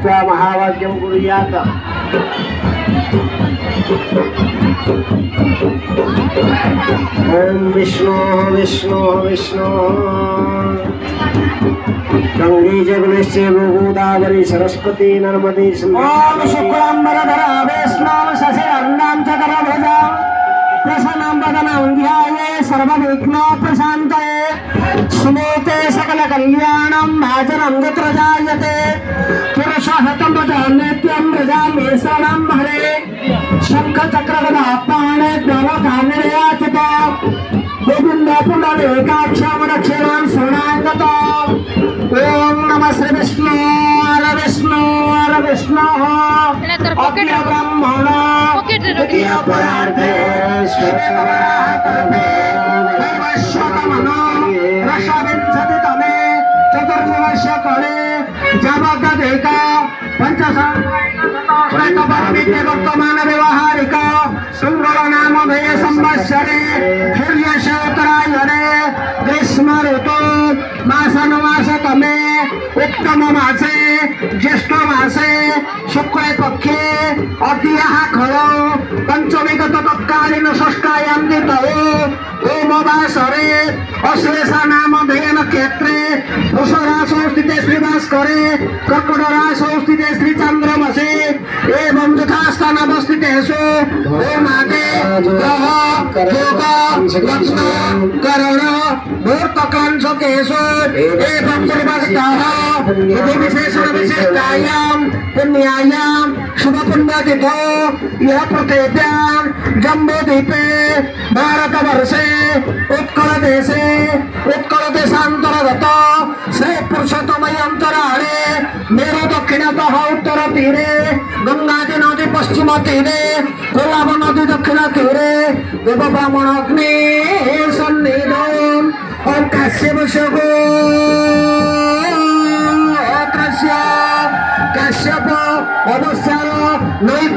दृष्ट्वा महावाक्यं कुर्यात् ओम विष्णु विष्णु विष्णु गंगे जगदीश्चे गोदावरी सरस्वती नर्मदे ओम शुक्लांबरधरा वैष्णव शशिवर्णां चक्रभुजा प्रसन्नं वदनं ध्याये सर्वविघ्न प्रशान्तये सुमेते सकल कल्याणं भाजनं यत्र जायते पुरुषहतं नित्यं व्रजामि शरणं हरे शंख चक्र गदा पाणे द्वारकान्ययाचित गोविंद पुंडरीकाक्षं रक्षणां शरणागत ओम नमः श्री विष्णु हर विष्णु हर विष्णु अखिल ब्रह्मण द्वितीय परार्थे रसविंशतितमे चतुर्दिवस्य काले जगदेका पंचसहस्रवर्षे वर्तमान व्यवहारिक सुंदर नामधेय संवत्सरे हिर्यशोत्तरायणे ग्रीष्म ऋतु मासनमासतमे उत्तम मासे ज्येष्ठ मासे शुक्ल पक्षे अद्यः खलो पंचमीगत तत्कालीन षष्ठायां दितये ओमवासरे अश्लेषा नामधेय नक्षत्रे वृषराशौ स्थिते श्रीभास्करे कर्कट राशौ स्थिते श्रीचन्द्रमसे एवं यथास्थान अवस्थितेषु ओमादे ग्रह योग लग्न करण मुहूर्तकांशकेषु एवं पूर्वस्थाः विधिविशेषण विशिष्टायां पुण्यायां शुभपुण्यतिथौ यः पृथिव्यां जम्बूद्वीपे भारतवर्षे उत्कलदेशान्तर्गत श्री पुरुषोत्तमयन्तराळे मेरु दक्षिणतः उत्तर तीरे गंगाजी नदी पश्चिम तीरे कोलाब नदी दक्षिण तीरे देव ब्राह्मण अग्नि सन्निधौ और काश्यप काश्यप अवस्यार नई